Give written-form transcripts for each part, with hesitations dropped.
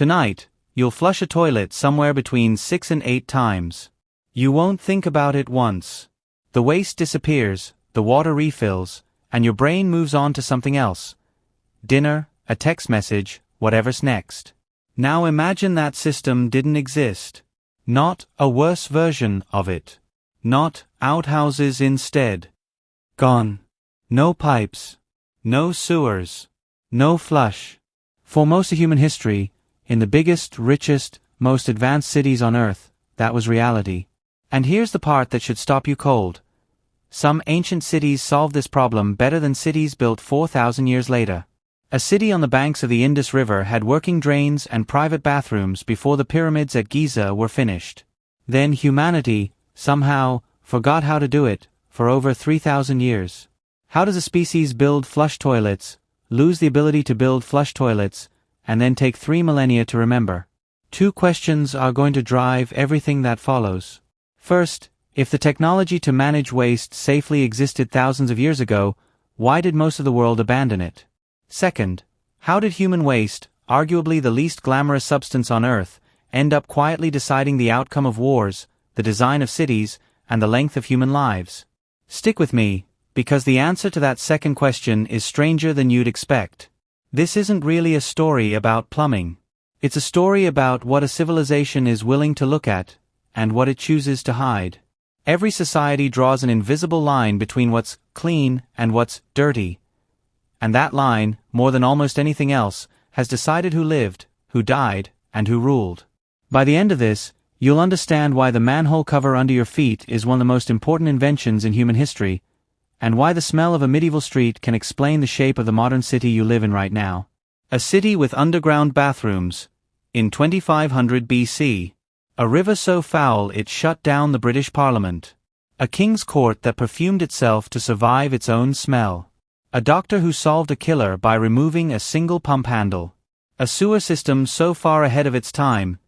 Tonight, you'll flush a toilet somewhere between 6 and 8 times. You won't think about it once. The waste disappears, the water refills, and your brain moves on to something else. Dinner, a text message, whatever's next. Now imagine that system didn't exist. Not a worse version of it. Not outhouses instead. Gone. No pipes. No sewers. No flush. For most of human history, in the biggest, richest, most advanced cities on Earth, that was reality. And here's the part that should stop you cold. Some ancient cities solved this problem better than cities built 4,000 years later. A city on the banks of the Indus River had working drains and private bathrooms before the pyramids at Giza were finished. Then humanity, somehow, forgot how to do it, for over 3,000 years. How does a species build flush toilets, lose the ability to build flush toilets, and then take 3 millennia to remember? 2 questions are going to drive everything that follows. First, if the technology to manage waste safely existed thousands of years ago, why did most of the world abandon it? Second, how did human waste, arguably the least glamorous substance on Earth, end up quietly deciding the outcome of wars, the design of cities, and the length of human lives? Stick with me, because the answer to that second question is stranger than you'd expect. This isn't really a story about plumbing. It's a story about what a civilization is willing to look at, and what it chooses to hide. Every society draws an invisible line between what's clean and what's dirty. And that line, more than almost anything else, has decided who lived, who died, and who ruled. By the end of this, you'll understand why the manhole cover under your feet is one of the most important inventions in human history, and why the smell of a medieval street can explain the shape of the modern city you live in right now. A city with underground bathrooms. In 2500 BC. A river so foul it shut down the British Parliament. A king's court that perfumed itself to survive its own smell. A doctor who solved a killer by removing a single pump handle. A sewer system so far ahead of its time,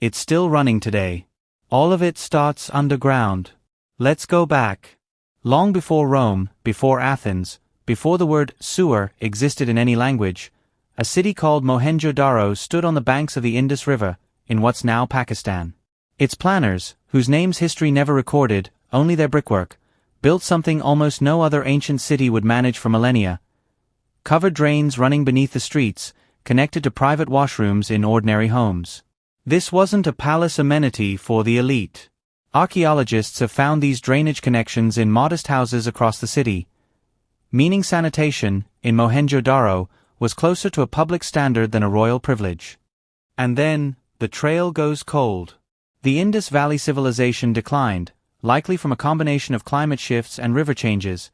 it's still running today. All of it starts underground. Let's go back. Long before Rome, before Athens, before the word sewer existed in any language, a city called Mohenjo-daro stood on the banks of the Indus River, in what's now Pakistan. Its planners, whose names history never recorded, only their brickwork, built something almost no other ancient city would manage for millennia. Covered drains running beneath the streets, connected to private washrooms in ordinary homes. This wasn't a palace amenity for the elite. Archaeologists have found these drainage connections in modest houses across the city. Meaning sanitation, in Mohenjo-daro, was closer to a public standard than a royal privilege. And then, the trail goes cold. The Indus Valley civilization declined, likely from a combination of climate shifts and river changes,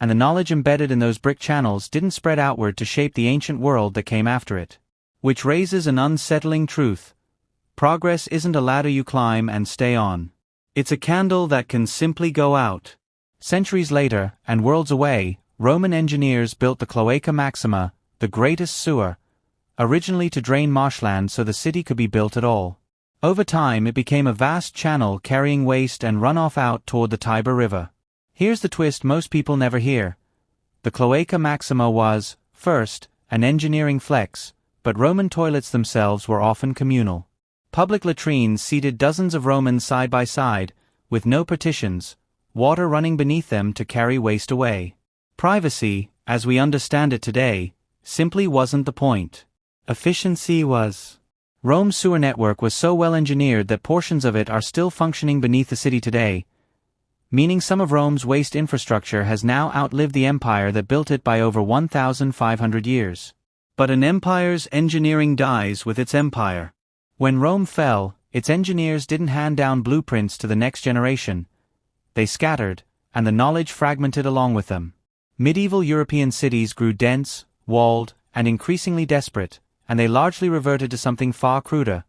and the knowledge embedded in those brick channels didn't spread outward to shape the ancient world that came after it. Which raises an unsettling truth. Progress isn't a ladder you climb and stay on. It's a candle that can simply go out. Centuries later, and worlds away, Roman engineers built the Cloaca Maxima, the greatest sewer, originally to drain marshland so the city could be built at all. Over time it became a vast channel carrying waste and runoff out toward the Tiber River. Here's the twist most people never hear. The Cloaca Maxima was, first, an engineering flex, but Roman toilets themselves were often communal. Public latrines seated dozens of Romans side by side, with no partitions, water running beneath them to carry waste away. Privacy, as we understand it today, simply wasn't the point. Efficiency was. Rome's sewer network was so well engineered that portions of it are still functioning beneath the city today, meaning some of Rome's waste infrastructure has now outlived the empire that built it by over 1,500 years. But an empire's engineering dies with its empire. When Rome fell, its engineers didn't hand down blueprints to the next generation. They scattered, and the knowledge fragmented along with them. Medieval European cities grew dense, walled, and increasingly desperate, and they largely reverted to something far cruder.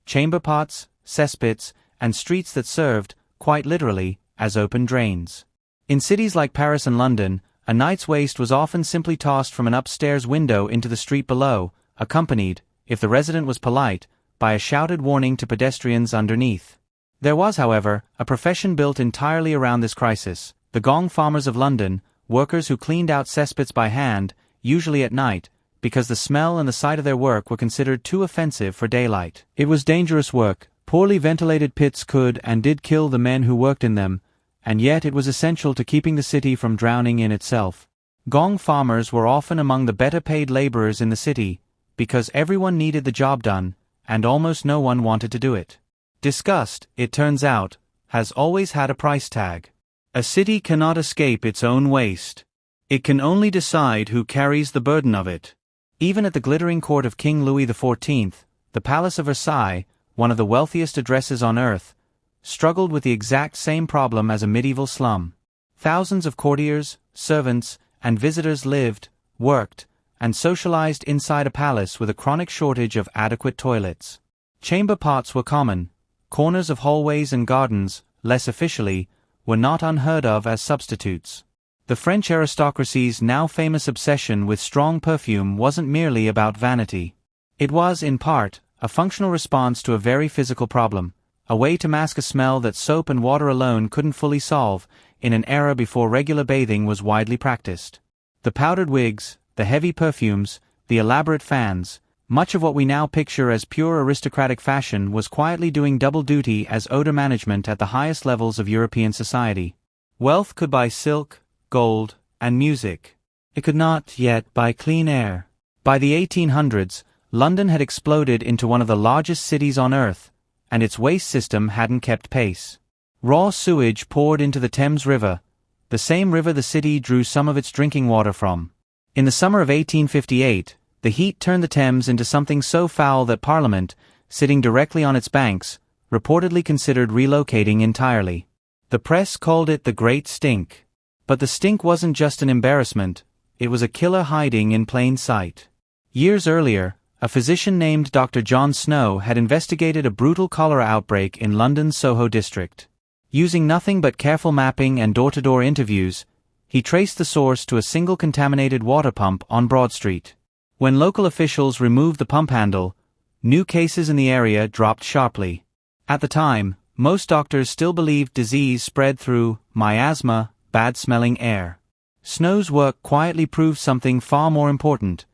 Chamber pots, cesspits, and streets that served, quite literally, as open drains. In cities like Paris and London, a night's waste was often simply tossed from an upstairs window into the street below, accompanied, if the resident was polite, by a shouted warning to pedestrians underneath. There was, however, a profession built entirely around this crisis: the gong farmers of London, workers who cleaned out cesspits by hand, usually at night, because the smell and the sight of their work were considered too offensive for daylight. It was dangerous work. Poorly ventilated pits could and did kill the men who worked in them, and yet it was essential to keeping the city from drowning in itself. Gong farmers were often among the better-paid laborers in the city, because everyone needed the job done, and almost no one wanted to do it. Disgust, it turns out, has always had a price tag. A city cannot escape its own waste. It can only decide who carries the burden of it. Even at the glittering court of King Louis XIV, the Palace of Versailles, one of the wealthiest addresses on earth, struggled with the exact same problem as a medieval slum. Thousands of courtiers, servants, and visitors lived, worked, and socialized inside a palace with a chronic shortage of adequate toilets. Chamber pots were common. Corners of hallways and gardens, less officially, were not unheard of as substitutes. The French aristocracy's now famous obsession with strong perfume wasn't merely about vanity. It was, in part, a functional response to a very physical problem, a way to mask a smell that soap and water alone couldn't fully solve, in an era before regular bathing was widely practiced. The powdered wigs, the heavy perfumes, the elaborate fans, much of what we now picture as pure aristocratic fashion was quietly doing double duty as odor management at the highest levels of European society. Wealth could buy silk, gold, and music. It could not yet buy clean air. By the 1800s, London had exploded into one of the largest cities on earth, and its waste system hadn't kept pace. Raw sewage poured into the Thames River, the same river the city drew some of its drinking water from. In the summer of 1858, the heat turned the Thames into something so foul that Parliament, sitting directly on its banks, reportedly considered relocating entirely. The press called it the Great Stink. But the stink wasn't just an embarrassment, it was a killer hiding in plain sight. Years earlier, a physician named Dr. John Snow had investigated a brutal cholera outbreak in London's Soho district. Using nothing but careful mapping and door-to-door interviews, he traced the source to a single contaminated water pump on Broad Street. When local officials removed the pump handle, new cases in the area dropped sharply. At the time, most doctors still believed disease spread through miasma, bad-smelling air. Snow's work quietly proved something far more important.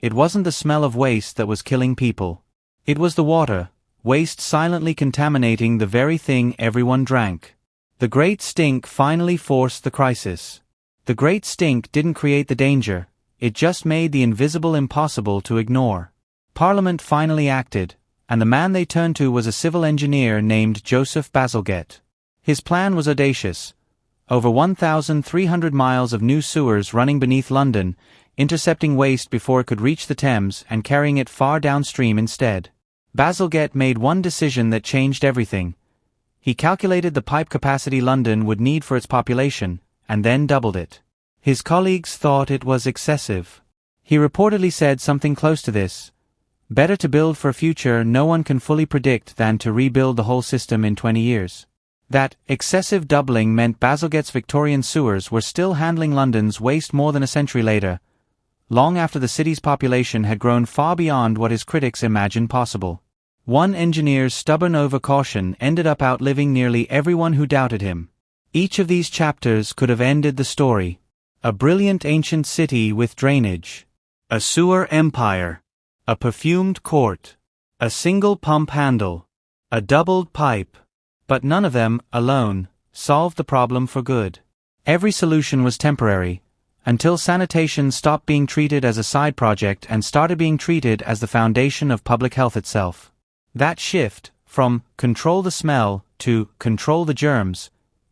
It wasn't the smell of waste that was killing people. It was the water, waste silently contaminating the very thing everyone drank. The Great Stink finally forced the crisis. The Great Stink didn't create the danger, it just made the invisible impossible to ignore. Parliament finally acted, and the man they turned to was a civil engineer named Joseph Bazalgette. His plan was audacious. Over 1,300 miles of new sewers running beneath London, intercepting waste before it could reach the Thames and carrying it far downstream instead. Bazalgette made one decision that changed everything. He calculated the pipe capacity London would need for its population, and then doubled it. His colleagues thought it was excessive. He reportedly said something close to this: "Better to build for a future no one can fully predict than to rebuild the whole system in 20 years. That excessive doubling meant Bazalgette's Victorian sewers were still handling London's waste more than a century later, long after the city's population had grown far beyond what his critics imagined possible. One engineer's stubborn overcaution ended up outliving nearly everyone who doubted him. Each of these chapters could have ended the story. A brilliant ancient city with drainage. A sewer empire. A perfumed court. A single pump handle. A doubled pipe. But none of them, alone, solved the problem for good. Every solution was temporary, until sanitation stopped being treated as a side project and started being treated as the foundation of public health itself. That shift, from control the smell to control the germs,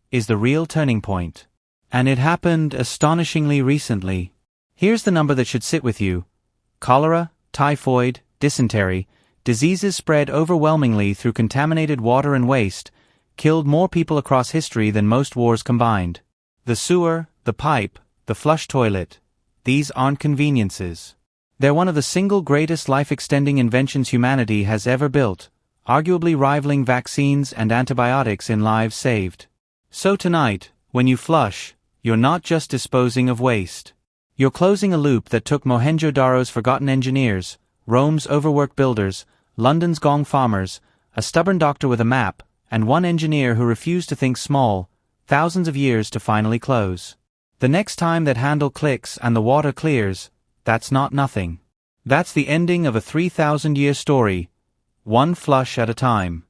is the real turning point. And it happened astonishingly recently. Here's the number that should sit with you. Cholera, typhoid, dysentery, diseases spread overwhelmingly through contaminated water and waste, killed more people across history than most wars combined. The sewer, the pipe, the flush toilet, these aren't conveniences. They're one of the single greatest life-extending inventions humanity has ever built, arguably rivaling vaccines and antibiotics in lives saved. So tonight, when you flush, you're not just disposing of waste. You're closing a loop that took Mohenjo-daro's forgotten engineers, Rome's overworked builders, London's gong farmers, a stubborn doctor with a map, and one engineer who refused to think small, thousands of years to finally close. The next time that handle clicks and the water clears, that's not nothing. That's the ending of a 3,000-year story, one flush at a time.